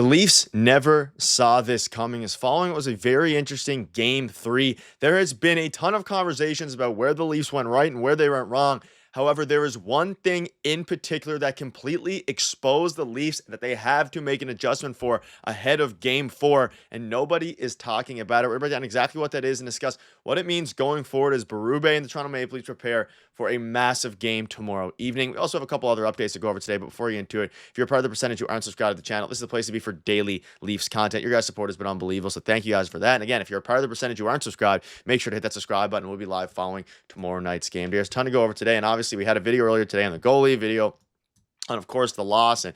The Leafs never saw this coming, as following was a very interesting game 3. There has been a ton of conversations about where the Leafs went right and where they went wrong. However, there is one thing in particular that completely exposed the Leafs that they have to make an adjustment for ahead of game 4, and nobody is talking about it. We're break down exactly what that is and discuss what it means going forward as Berube and the Toronto Maple Leafs prepare for a massive game tomorrow evening. We also have a couple other updates to go over today, but before we get into it, if you're a part of the percentage who aren't subscribed to the channel, this is the place to be for daily Leafs content. Your guys' support has been unbelievable, so thank you guys for that. And again, if you're a part of the percentage who aren't subscribed, make sure to hit that subscribe button. We'll be live following tomorrow night's game. There's a ton to go over today, and obviously we had a video earlier today on the goalie video, and of course the loss, and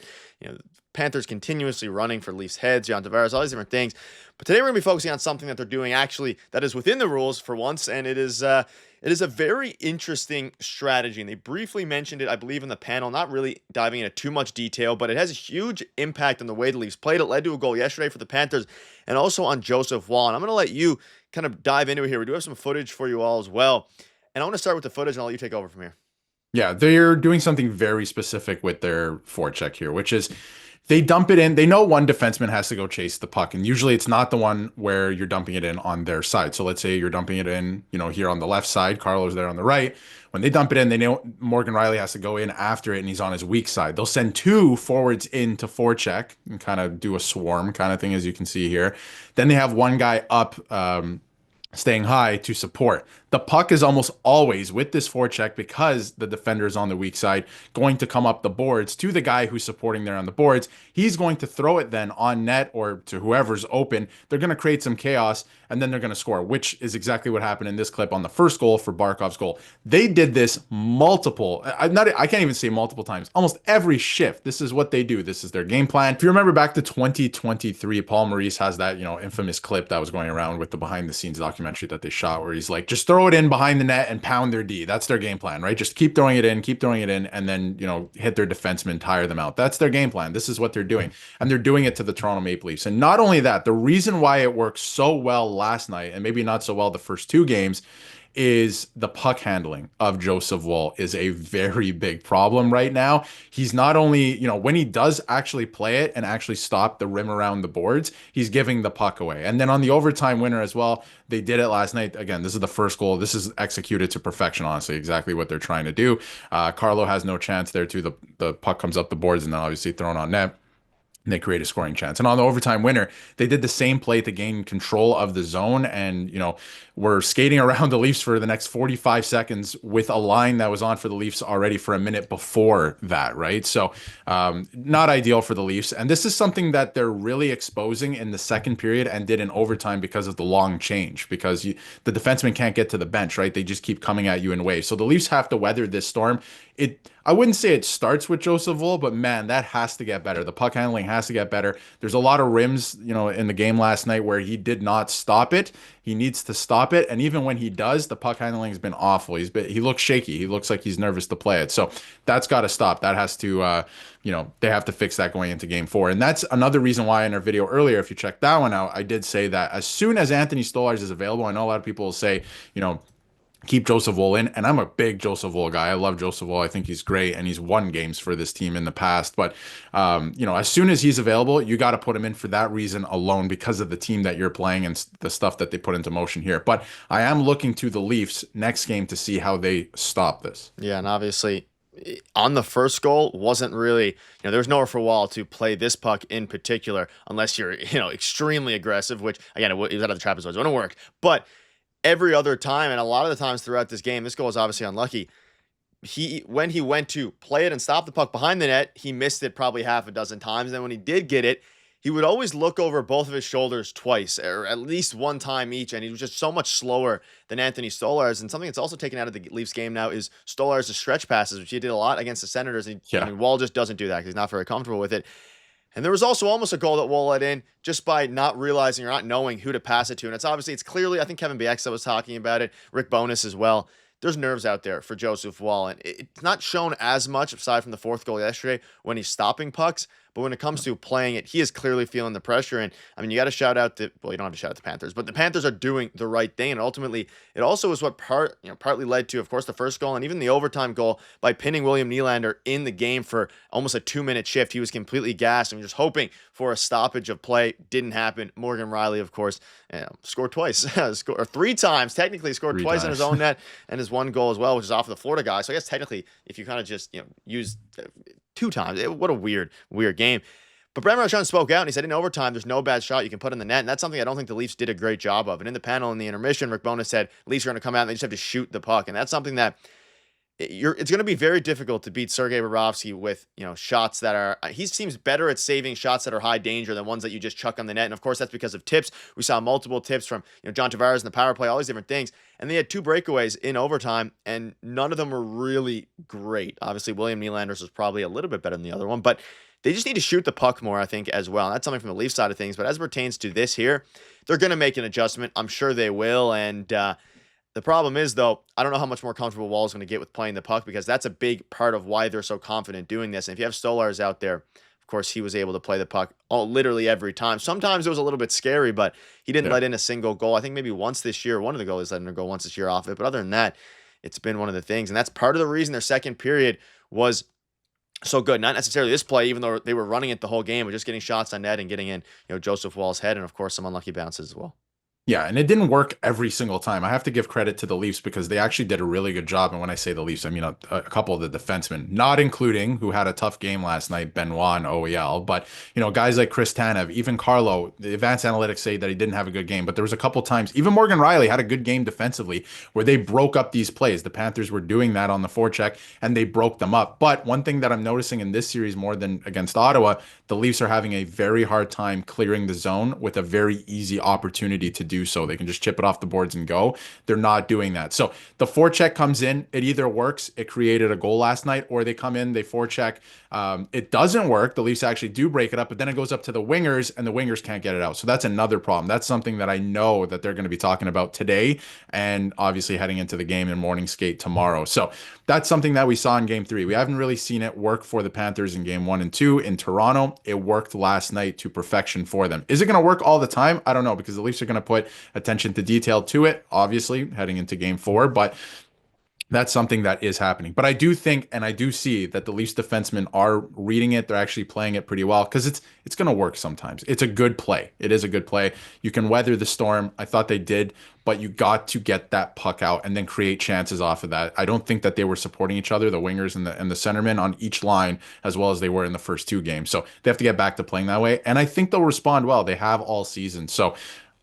Panthers continuously running for Leafs heads, John Tavares, all these different things. But today we're going to be focusing on something that they're doing actually that is within the rules for once, and it is a very interesting strategy. And they briefly mentioned it, I believe, in the panel, not really diving into too much detail, but it has a huge impact on the way the Leafs played. It led to a goal yesterday for the Panthers and also on Joseph Woll. And I'm going to let you kind of dive into it here. We do have some footage for you all as well. And I want to start with the footage, and I'll let you take over from here. Yeah, they're doing something very specific with their forecheck here, which is they dump it in. They know one defenseman has to go chase the puck, and usually it's not the one where you're dumping it in on their side. So let's say you're dumping it in, here on the left side, Carlo's there on the right. When they dump it in, they know Morgan Riley has to go in after it, and he's on his weak side. They'll send two forwards in to forecheck and kind of do a swarm kind of thing, as you can see here. Then they have one guy up, staying high to support. The puck is almost always with this forecheck, because the defender is on the weak side, going to come up the boards to the guy who's supporting there on the boards. He's going to throw it then on net or to whoever's open. They're going to create some chaos, and then they're going to score, which is exactly what happened in this clip on the first goal for Barkov's goal. They did this I can't even say multiple times, almost every shift. This is what they do. This is their game plan. If you remember back to 2023, Paul Maurice has that, infamous clip that was going around with the behind the scenes documentary that they shot, where he's like, just throw it in behind the net and pound their D. That's their game plan, right? Just keep throwing it in, and then, hit their defensemen, tire them out. That's their game plan. This is what they're doing. And they're doing it to the Toronto Maple Leafs. And not only that, the reason why it worked so well last night, and maybe not so well the first two games, is the puck handling of Joseph Woll is a very big problem right now. He's not only, when he does actually play it and actually stop the rim around the boards, he's giving the puck away. And then on the overtime winner as well, they did it last night. Again, this is the first goal. This is executed to perfection, honestly, exactly what they're trying to do. Carlo has no chance there too. The puck comes up the boards and then obviously thrown on net. And they create a scoring chance. And on the overtime winner, they did the same play to gain control of the zone. And, we're skating around the Leafs for the next 45 seconds with a line that was on for the Leafs already for a minute before that, right? So not ideal for the Leafs. And this is something that they're really exposing in the second period and did in overtime because of the long change, because the defenseman can't get to the bench, right? They just keep coming at you in waves. So the Leafs have to weather this storm. I wouldn't say it starts with Joseph Woll, but man, that has to get better. The puck handling has to get better. There's a lot of rims, in the game last night where he did not stop it. He needs to stop it. And even when he does, the puck handling has been awful. He looks shaky. He looks like he's nervous to play it. So that's got to stop. That has to, they have to fix that going into game 4. And that's another reason why in our video earlier, if you check that one out, I did say that as soon as Anthony Stolarz is available, I know a lot of people will say, keep Joseph Woll in. And I'm a big Joseph Woll guy. I love Joseph Woll. I think he's great. And he's won games for this team in the past. But, as soon as he's available, you got to put him in for that reason alone, because of the team that you're playing and the stuff that they put into motion here. But I am looking to the Leafs next game to see how they stop this. Yeah, and obviously on the first goal wasn't really, there was nowhere for Woll to play this puck in particular, unless you're, extremely aggressive, which again, it was out of the trapezoid, it wouldn't work. But every other time, and a lot of the times throughout this game, this goal was obviously unlucky. When he went to play it and stop the puck behind the net, he missed it probably half a dozen times. And then when he did get it, he would always look over both of his shoulders twice, or at least one time each. And he was just so much slower than Anthony Stolarz. And something that's also taken out of the Leafs game now is Stolarz' stretch passes, which he did a lot against the Senators. And Woll just doesn't do that because he's not very comfortable with it. And there was also almost a goal that Woll let in just by not realizing or not knowing who to pass it to. And it's clearly, I think Kevin Bieksa was talking about it, Rick Bowness as well. There's nerves out there for Joseph Woll. And it's not shown as much, aside from the fourth goal yesterday, when he's stopping pucks. but when it comes to playing it, he is clearly feeling the pressure. And I mean, you got to shout out the, well, you don't have to shout out the Panthers, but the Panthers are doing the right thing. And ultimately, it also is what partly led to, of course, the first goal and even the overtime goal by pinning William Nylander in the game for almost a 2-minute shift. He was completely gassed and just hoping for a stoppage of play. Didn't happen. Morgan Riley, of course, scored twice, or 3 times, technically scored twice in his own net and his one goal as well, which is off of the Florida guy. So I guess technically, if you kind of just use 2 times, what a weird game. But Brad Marchand spoke out and he said in overtime, there's no bad shot you can put in the net. And that's something I don't think the Leafs did a great job of. And in the panel in the intermission, Rick Bowness said, Leafs are going to come out and they just have to shoot the puck. And that's something that it's going to be very difficult to beat Sergei Bobrovsky with, shots that are, he seems better at saving shots that are high danger than ones that you just chuck on the net. And of course, that's because of tips. We saw multiple tips from, John Tavares in the power play, all these different things. And they had 2 breakaways in overtime, and none of them were really great. Obviously, William Nylander's was probably a little bit better than the other one, but they just need to shoot the puck more, I think, as well. And that's something from the Leafs side of things. But as it pertains to this here, they're going to make an adjustment. I'm sure they will. And the problem is, though, I don't know how much more comfortable Woll is going to get with playing the puck, because that's a big part of why they're so confident doing this. And if you have Stolarz out there, of course, he was able to play the puck literally every time. Sometimes it was a little bit scary, but he didn't let in a single goal. I think maybe once this year, one of the goalies let him go once this year off it. But other than that, it's been one of the things. And that's part of the reason their second period was so good. Not necessarily this play, even though they were running it the whole game, but just getting shots on net and getting in, Joseph Woll's head, and of course some unlucky bounces as well. Yeah, and it didn't work every single time. I have to give credit to the Leafs because they actually did a really good job. And when I say the Leafs, I mean a couple of the defensemen, not including who had a tough game last night, Benoit and OEL, but guys like Chris Tanev, even Carlo. The advanced analytics say that he didn't have a good game, but there was a couple times, even Morgan Riley had a good game defensively where they broke up these plays. The Panthers were doing that on the forecheck and they broke them up. But one thing that I'm noticing in this series more than against Ottawa, the Leafs are having a very hard time clearing the zone with a very easy opportunity to do so. They can just chip it off the boards and go. They're not doing that. So the forecheck comes in. It either works. It created a goal last night, or they come in, they forecheck. It doesn't work. The Leafs actually do break it up, but then it goes up to the wingers and the wingers can't get it out. So that's another problem. That's something that I know that they're going to be talking about today and obviously heading into the game in morning skate tomorrow. So that's something that we saw in game 3. We haven't really seen it work for the Panthers in game 1 and 2 in Toronto. It worked last night to perfection for them. Is it going to work all the time? I don't know, because the Leafs are going to put attention to detail to it, obviously, heading into game 4, but that's something that is happening. But I do think, and I do see that the Leafs defensemen are reading it. They're actually playing it pretty well, because it's going to work sometimes. It's a good play. It is a good play. You can weather the storm. I thought they did, but you got to get that puck out and then create chances off of that. I don't think that they were supporting each other, the wingers and the centermen on each line, as well as they were in the first 2 games. So they have to get back to playing that way. And I think they'll respond well. They have all season. So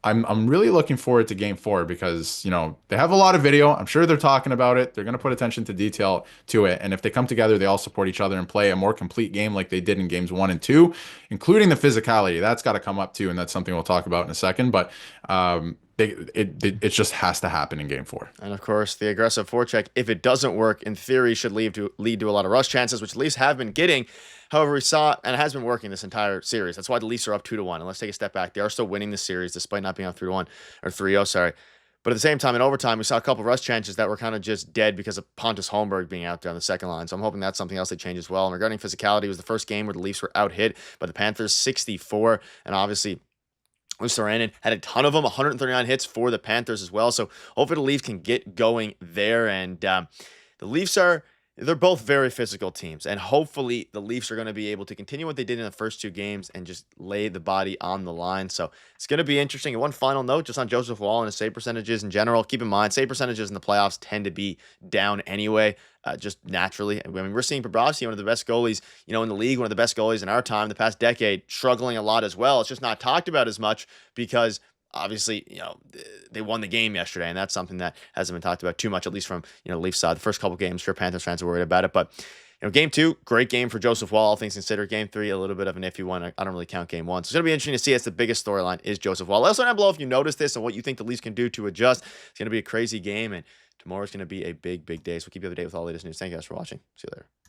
I'm really looking forward to game 4 because, they have a lot of video. I'm sure they're talking about it. They're going to put attention to detail to it. And if they come together, they all support each other and play a more complete game like they did in games 1 and 2, including the physicality. That's got to come up too. And that's something we'll talk about in a second. But it just has to happen in game 4. And of course, the aggressive forecheck, if it doesn't work, in theory, should lead to a lot of rush chances, which the Leafs have been getting. However, we saw, and it has been working this entire series. That's why the Leafs are up 2-1. And let's take a step back. They are still winning the series despite not being up 3-1 or 3-0, sorry. But at the same time, in overtime, we saw a couple of rush chances that were kind of just dead because of Pontus Holmberg being out there on the second line. So I'm hoping that's something else they change as well. And regarding physicality, it was the first game where the Leafs were out hit by the Panthers 64. And obviously, Luis Sorokin had a ton of them, 139 hits for the Panthers as well. So hopefully the Leafs can get going there. And the Leafs they're both very physical teams. And hopefully the Leafs are going to be able to continue what they did in the first 2 games and just lay the body on the line. So it's going to be interesting. And one final note just on Joseph Woll and his save percentages in general. Keep in mind, save percentages in the playoffs tend to be down anyway. Just naturally. I mean, we're seeing Bobrovsky, one of the best goalies, in the league, one of the best goalies in our time, the past decade, struggling a lot as well. It's just not talked about as much because obviously, they won the game yesterday, and that's something that hasn't been talked about too much, at least from, Leafs side. The first couple games, sure, Panthers fans are worried about it, but game 2, great game for Joseph Woll, all things considered. Game 3, a little bit of an iffy one. I don't really count game 1. So it's going to be interesting to see. That's the biggest storyline is Joseph Woll. Let us know down below if you noticed this and what you think the Leafs can do to adjust. It's going to be a crazy game, and tomorrow's going to be a big, big day. So we'll keep you up to date with all the latest news. Thank you guys for watching. See you later.